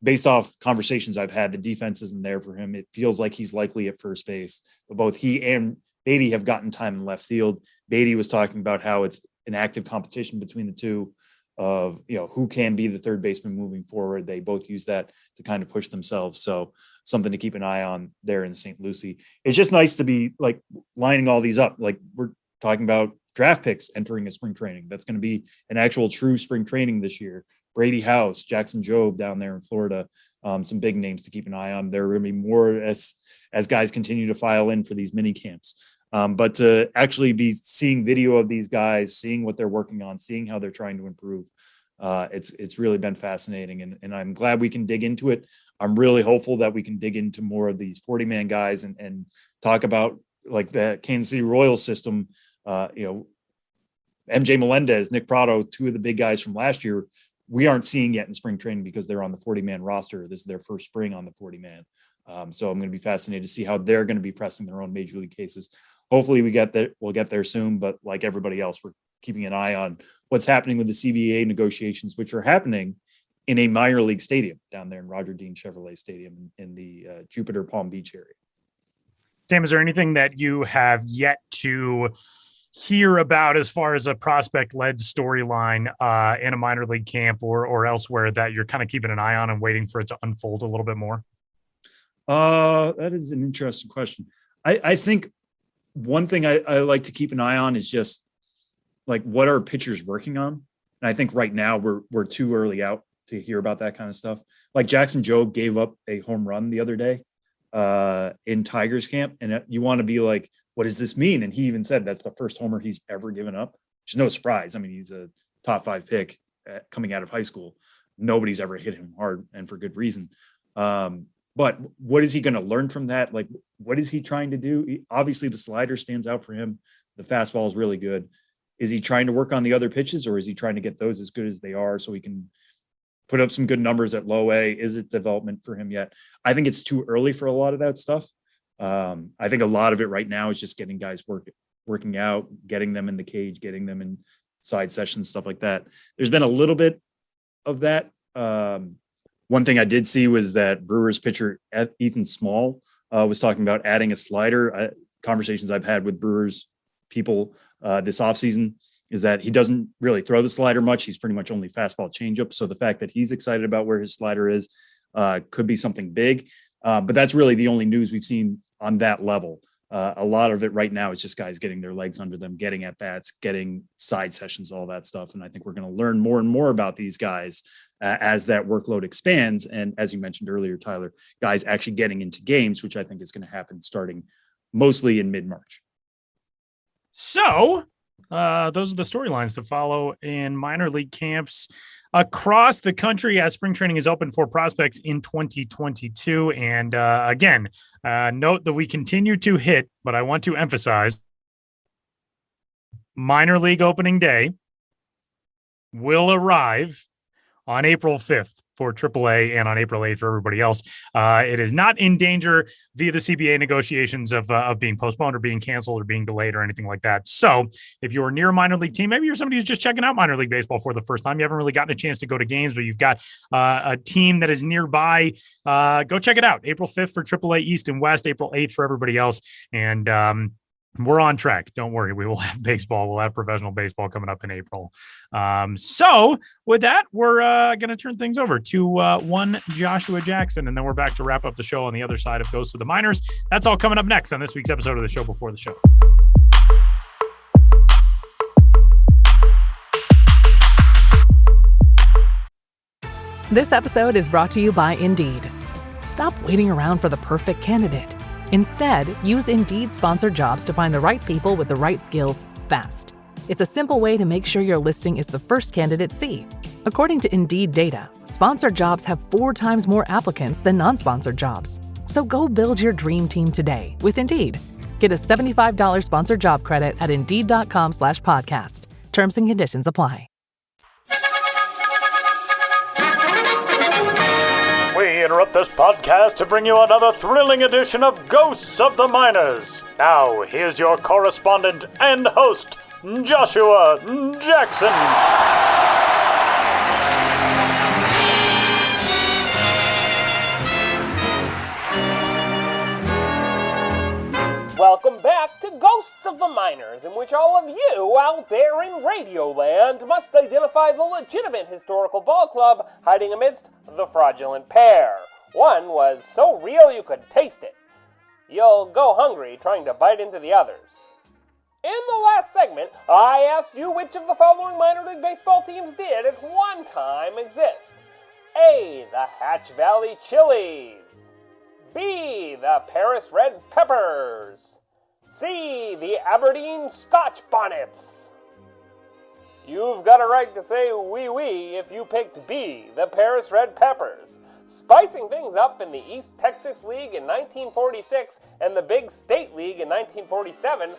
based off conversations I've had, the defense isn't there for him. It feels like he's likely at first base, but both he and Beatty have gotten time in left field. Beatty was talking about how it's an active competition between the two of, who can be the third baseman moving forward. They both use that to kind of push themselves. So something to keep an eye on there in St. Lucie. It's just nice to be like lining all these up. Like we're talking about draft picks entering a spring training. That's going to be an actual true spring training this year. Brady House, Jackson Jobe down there in Florida. Some big names to keep an eye on. There are going to be more as guys continue to file in for these mini camps. But to actually be seeing video of these guys, seeing what they're working on, seeing how they're trying to improve, it's really been fascinating. And I'm glad we can dig into it. I'm really hopeful that we can dig into more of these 40-man guys and talk about like the Kansas City Royals system. MJ Melendez, Nick Prado, two of the big guys from last year, we aren't seeing yet in spring training because they're on the 40-man roster. This is their first spring on the 40-man. So I'm going to be fascinated to see how they're going to be pressing their own major league cases. Hopefully we'll get there soon, but like everybody else, we're keeping an eye on what's happening with the CBA negotiations, which are happening in a minor league stadium down there in Roger Dean Chevrolet Stadium in the Jupiter Palm Beach area. Sam, is there anything that you have yet to hear about as far as a prospect-led storyline in a minor league camp or elsewhere that you're kind of keeping an eye on and waiting for it to unfold a little bit more? That is an interesting question. I think one thing I like to keep an eye on is just like what are pitchers working on? And I think right now we're too early out to hear about that kind of stuff. Like Jackson Jobe gave up a home run the other day in Tigers camp. And you want to be like, what does this mean? And he even said that's the first homer he's ever given up, which is no surprise. I mean, he's a top 5 pick coming out of high school. Nobody's ever hit him hard and for good reason. But what is he going to learn from that? Like, what is he trying to do? Obviously the slider stands out for him. The fastball is really good. Is he trying to work on the other pitches, or is he trying to get those as good as they are so he can put up some good numbers at low A? Is it development for him yet? I think it's too early for a lot of that stuff. I think a lot of it right now is just getting guys working out, getting them in the cage, getting them in side sessions, stuff like that. There's been a little bit of that. One thing I did see was that Brewers pitcher Ethan Small was talking about adding a slider. Conversations I've had with Brewers people this offseason is that he doesn't really throw the slider much. He's pretty much only fastball changeup. So the fact that he's excited about where his slider is could be something big. But that's really the only news we've seen on that level. A lot of it right now is just guys getting their legs under them, getting at bats, getting side sessions, all that stuff. And I think we're going to learn more and more about these guys as that workload expands. And as you mentioned earlier, Tyler, guys actually getting into games, which I think is going to happen starting mostly in mid-March. So those are the storylines to follow in minor league camps across the country as spring training is open for prospects in 2022. And again, note that we continue to hit, but I want to emphasize minor league opening day will arrive on April 5th for AAA and on April 8th for everybody else. It is not in danger via the CBA negotiations of being postponed or being canceled or being delayed or anything like that. So if you're near a minor league team, maybe you're somebody who's just checking out minor league baseball for the first time. You haven't really gotten a chance to go to games, but you've got a team that is nearby. Go check it out. April 5th for AAA East and West, April 8th for everybody else. And we're on track. Don't worry. We will have baseball. We'll have professional baseball coming up in April. So with that, we're going to turn things over to one Joshua Jackson, and then we're back to wrap up the show on the other side of Ghosts of the Minors. That's all coming up next on this week's episode of the Show Before the Show. This episode is brought to you by Indeed. Stop waiting around for the perfect candidate. Instead, use Indeed sponsored jobs to find the right people with the right skills fast. It's a simple way to make sure your listing is the first candidates see. According to Indeed data, sponsored jobs have 4 times more applicants than non-sponsored jobs. So go build your dream team today with Indeed. Get a $75 sponsored job credit at Indeed.com/podcast. Terms and conditions apply. We interrupt this podcast to bring you another thrilling edition of Ghosts of the Minors. Now, here's your correspondent and host, Joshua Jackson. Welcome back to Ghosts of the Minors, in which all of you out there in Radioland must identify the legitimate historical ball club hiding amidst the fraudulent pair. One was so real you could taste it. You'll go hungry trying to bite into the others. In the last segment, I asked you which of the following minor league baseball teams did at one time exist. A, the Hatch Valley Chili's. B, the Paris Red Peppers. C, the Aberdeen Scotch Bonnets. You've got a right to say wee wee if you picked B, the Paris Red Peppers. spicing things up in the East Texas League in 1946 and the Big State League in 1947,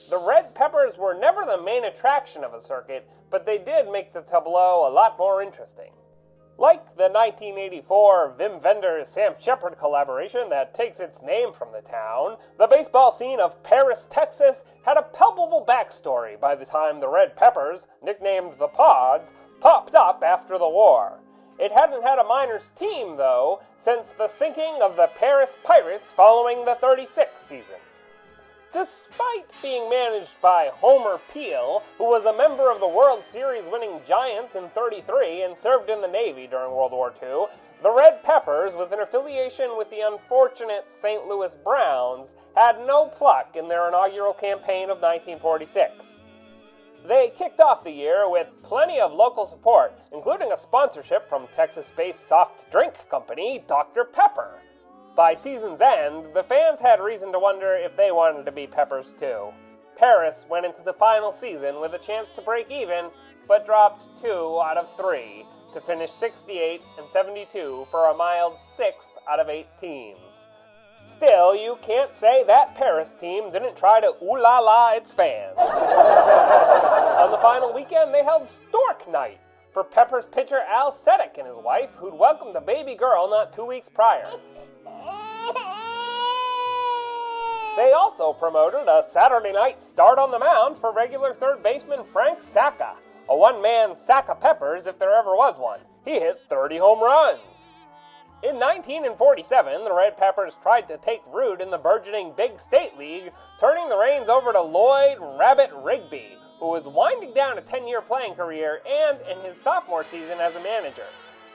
the Red Peppers were never the main attraction of a circuit, but they did make the tableau a lot more interesting. Like the 1984 Wim Wenders-Sam Shepard collaboration that takes its name from the town, the baseball scene of Paris, Texas had a palpable backstory by the time the Red Peppers, nicknamed the Pods, popped up after the war. It hadn't had a minors team, though, since the sinking of the Paris Pirates following the 36 season. Despite being managed by Homer Peel, who was a member of the World Series winning Giants in '33 and served in the Navy during World War II, the Red Peppers, with an affiliation with the unfortunate St. Louis Browns, had no pluck in their inaugural campaign of 1946. They kicked off the year with plenty of local support, including a sponsorship from Texas-based soft drink company Dr. Pepper. By season's end, the fans had reason to wonder if they wanted to be Peppers too. Paris went into the final season with a chance to break even, but dropped 2 out of 3 to finish 68 and 72 for a mild 6th out of 8 teams. Still, you can't say that Paris team didn't try to ooh-la-la its fans. On the final weekend, they held Stork Night for Peppers pitcher Al Sedek and his wife, who'd welcomed a baby girl not 2 weeks prior. They also promoted a Saturday night start on the mound for regular third baseman Frank Sacca, a one-man sack of peppers if there ever was one. He hit 30 home runs. In 1947, the Red Peppers tried to take root in the burgeoning Big State League, turning the reins over to Lloyd Rabbit Rigby, who was winding down a 10-year playing career and in his sophomore season as a manager.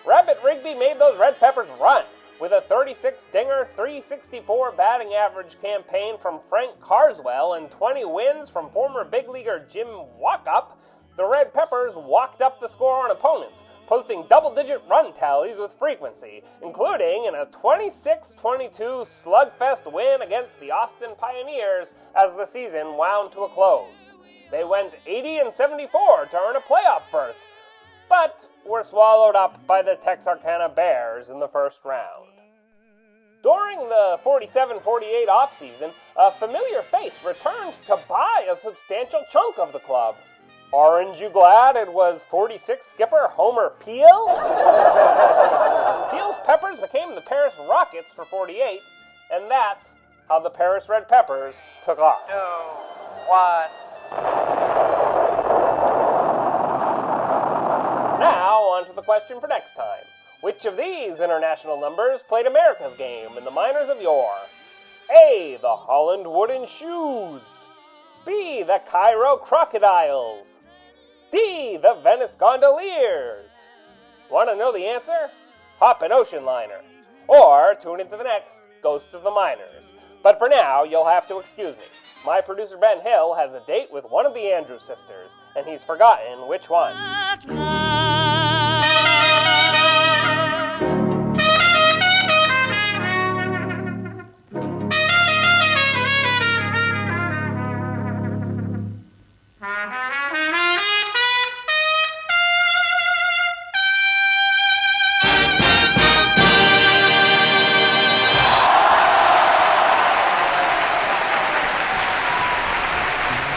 Rabbit Rigby made those Red Peppers run, with a 36-dinger, .364 batting average campaign from Frank Carswell and 20 wins from former big leaguer Jim Walkup. The Red Peppers walked up the score on opponents, posting double-digit run tallies with frequency, including in a 26-22 slugfest win against the Austin Pioneers as the season wound to a close. They went 80-74 to earn a playoff berth, but were swallowed up by the Texarkana Bears in the first round. During the 47-48 offseason, a familiar face returned to buy a substantial chunk of the club. Aren't you glad it was 46 skipper Homer Peel? Peel's Peppers became the Paris Rockets for 48, and that's how the Paris Red Peppers took off. 2, 1... Now, on to the question for next time. Which of these international numbers played America's game in the minors of yore? A. The Holland Wooden Shoes. B. The Cairo Crocodiles. D. The Venice Gondoliers. Want to know the answer? Hop an ocean liner. Or tune into the next Ghosts of the Minors. But for now, you'll have to excuse me. My producer Ben Hill has a date with one of the Andrews sisters, and he's forgotten which one.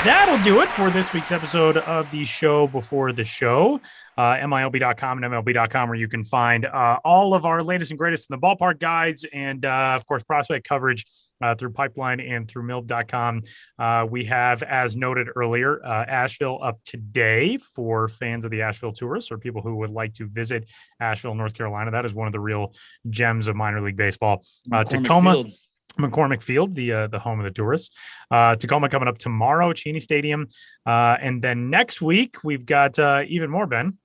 That'll do it for this week's episode of the show before the show. MILB.com and MLB.com, where you can find all of our latest and greatest in the ballpark guides and, of course, prospect coverage through Pipeline and through MILB.com. We have, as noted earlier, Asheville up today for fans of the Asheville Tourists or people who would like to visit Asheville, North Carolina. That is one of the real gems of minor league baseball. Tacoma. McCormick Field, the home of the Tourists. Tacoma coming up tomorrow, Cheney Stadium. And then next week, we've got even more, Ben.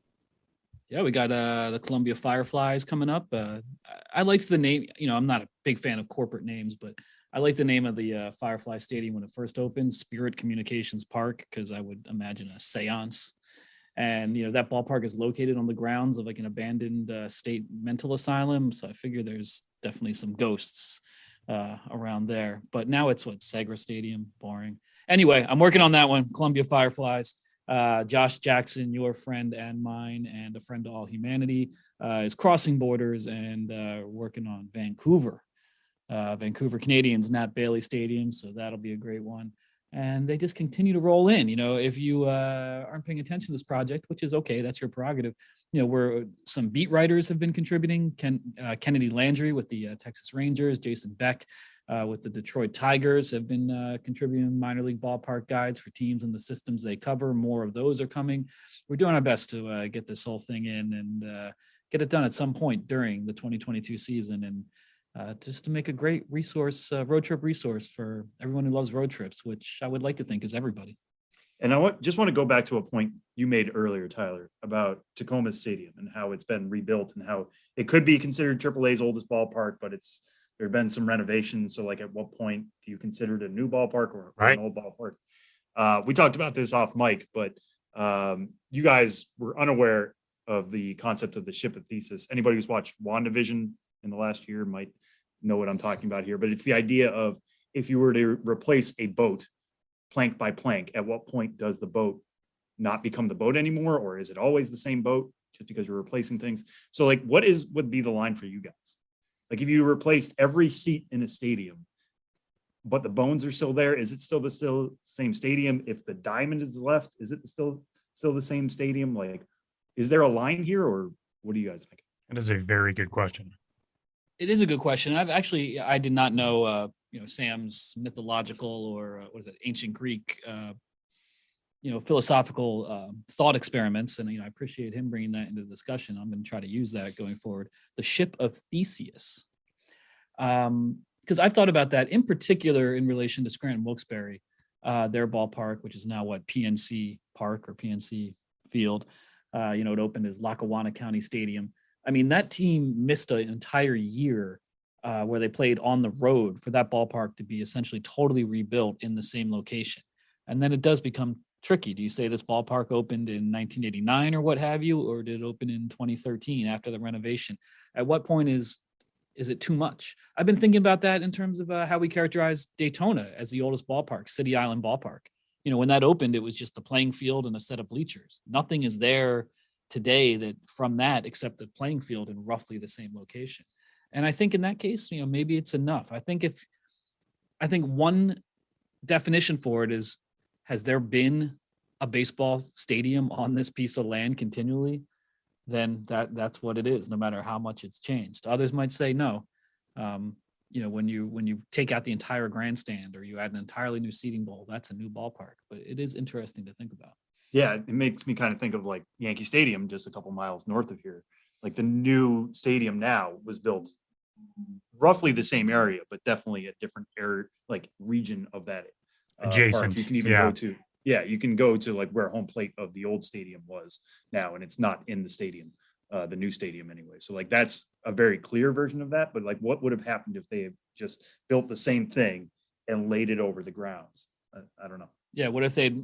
Yeah, we got the Columbia Fireflies coming up. I liked the name. You know, I'm not a big fan of corporate names, but I like the name of the Firefly Stadium when it first opened, Spirit Communications Park, because I would imagine a seance. And, you know, that ballpark is located on the grounds of like an abandoned state mental asylum. So I figure there's definitely some ghosts around there, but now it's Segra Stadium. Boring. Anyway, I'm working on that one. Columbia Fireflies. Josh Jackson, your friend and mine, and a friend to all humanity, is crossing borders and working on Vancouver Canadians, Nat Bailey Stadium. So that'll be a great one. And they just continue to roll in. If you aren't paying attention to this project, which is okay, that's your prerogative. Where some beat writers have been contributing. Kennedy Landry with the Texas Rangers, Jason Beck with the Detroit Tigers have been contributing minor league ballpark guides for teams and the systems they cover. More of those are coming. We're doing our best to get this whole thing in and get it done at some point during the 2022 season, and just to make a great resource, road trip resource for everyone who loves road trips, which I would like to think is everybody. And I just want to go back to a point you made earlier, Tyler, about Tacoma Stadium and how it's been rebuilt and how it could be considered AAA's oldest ballpark, but there have been some renovations. So like, at what point do you consider it a new ballpark or an old ballpark? We talked about this off mic, but you guys were unaware of the concept of the ship of thesis. Anybody who's watched WandaVision in the last year might know what I'm talking about here, but it's the idea of, if you were to replace a boat plank by plank, at what point does the boat not become the boat anymore? Or is it always the same boat just because you're replacing things? So like, what would be the line for you guys? Like, if you replaced every seat in a stadium, but the bones are still there, is it still the same stadium? If the diamond is left, is it still the same stadium? Like, is there a line here, or what do you guys think? That is a very good question. It is a good question. I did not know, Sam's mythological or ancient Greek, philosophical thought experiments. And, I appreciate him bringing that into the discussion. I'm going to try to use that going forward. The ship of Theseus. Because I've thought about that in particular in relation to Scranton Wilkes-Barre, their ballpark, which is now PNC Park or PNC Field. It opened as Lackawanna County Stadium. I mean, that team missed an entire year where they played on the road for that ballpark to be essentially totally rebuilt in the same location. And then it does become tricky. Do you say this ballpark opened in 1989 or what have you, or did it open in 2013 after the renovation? At what point is it too much? I've been thinking about that in terms of how we characterize Daytona as the oldest ballpark, City Island Ballpark. When that opened, it was just a playing field and a set of bleachers. Nothing is there today that from that except the playing field in roughly the same location. And I think in that case, maybe it's enough. I think one definition for it is, has there been a baseball stadium on this piece of land continually? Then that's what it is, no matter how much it's changed. Others might say no. When you take out the entire grandstand or you add an entirely new seating bowl, that's a new ballpark. But it is interesting to think about. Yeah, it makes me kind of think of like Yankee Stadium, just a couple miles north of here. Like, the new stadium now was built roughly the same area, but definitely a different area, like region of that adjacent. Park. You can even go to, you can go to like where home plate of the old stadium was now, and it's not in the stadium, the new stadium anyway. So like, that's a very clear version of that. But like, what would have happened if they had just built the same thing and laid it over the grounds? I don't know. Yeah, what if they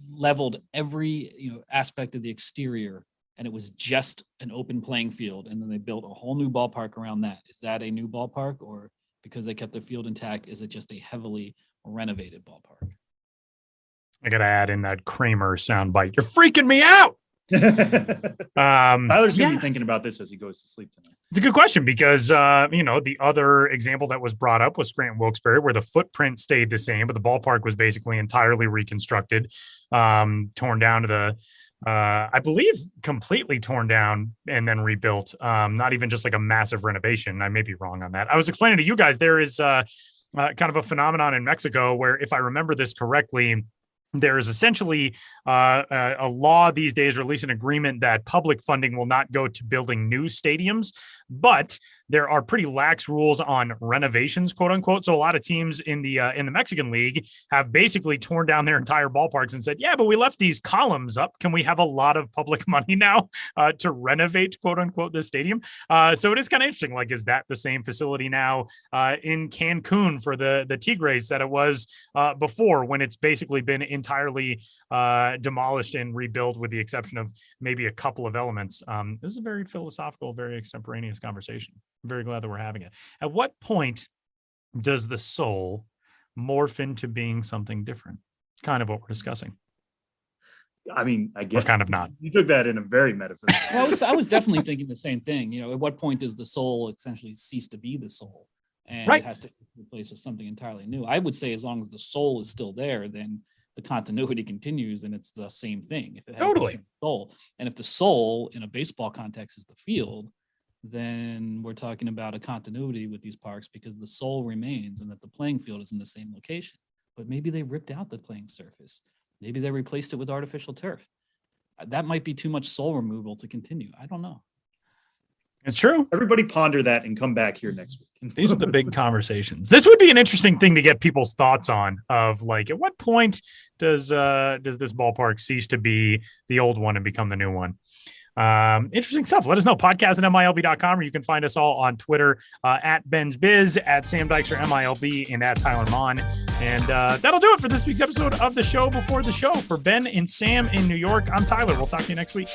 leveled every aspect of the exterior and it was just an open playing field, and then they built a whole new ballpark around that? Is that a new ballpark, or because they kept the field intact, is it just a heavily renovated ballpark? I got to add in that Kramer soundbite. You're freaking me out. Tyler's gonna be thinking about this as he goes to sleep tonight. It's a good question because the other example that was brought up was Scranton Wilkes-Barre, where the footprint stayed the same, but the ballpark was basically entirely reconstructed, torn down to the I believe completely torn down and then rebuilt. Not even just like a massive renovation. I may be wrong on that. I was explaining to you guys, there is kind of a phenomenon in Mexico where, if I remember this correctly, there is essentially a law these days, or at least an agreement, that public funding will not go to building new stadiums, but there are pretty lax rules on renovations, quote unquote. So a lot of teams in the Mexican League have basically torn down their entire ballparks and said, yeah, but we left these columns up. Can we have a lot of public money now to renovate, quote unquote, the stadium? So it is kind of interesting. Like, is that the same facility now in Cancun for the Tigres that it was before, when it's basically been entirely demolished and rebuilt, with the exception of maybe a couple of elements? This is a very philosophical, very extemporaneous conversation. I'm very glad that we're having it. At what point does the soul morph into being something different? It's kind of what we're discussing. I mean, I guess kind of not. You took that in a very metaphysical. Well, I was definitely thinking the same thing. At what point does the soul essentially cease to be the soul, and it has to be replaced with something entirely new? I would say as long as the soul is still there, then the continuity continues, and it's the same thing. If it has the same soul, and if the soul in a baseball context is the field, then we're talking about a continuity with these parks because the soul remains, and that the playing field is in the same location. But maybe they ripped out the playing surface. Maybe they replaced it with artificial turf. That might be too much soul removal to continue. I don't know. It's true. Everybody ponder that and come back here next week. These are the big conversations. This would be an interesting thing to get people's thoughts on, of like, at what point does this ballpark cease to be the old one and become the new one? Interesting stuff. Let us know. Podcast at MILB.com, or you can find us all on Twitter at Ben's Biz, at Sam Dykstra MILB, and at Tyler Mon. And that'll do it for this week's episode of the Show Before the Show. For Ben and Sam in New York, I'm Tyler. We'll talk to you next week.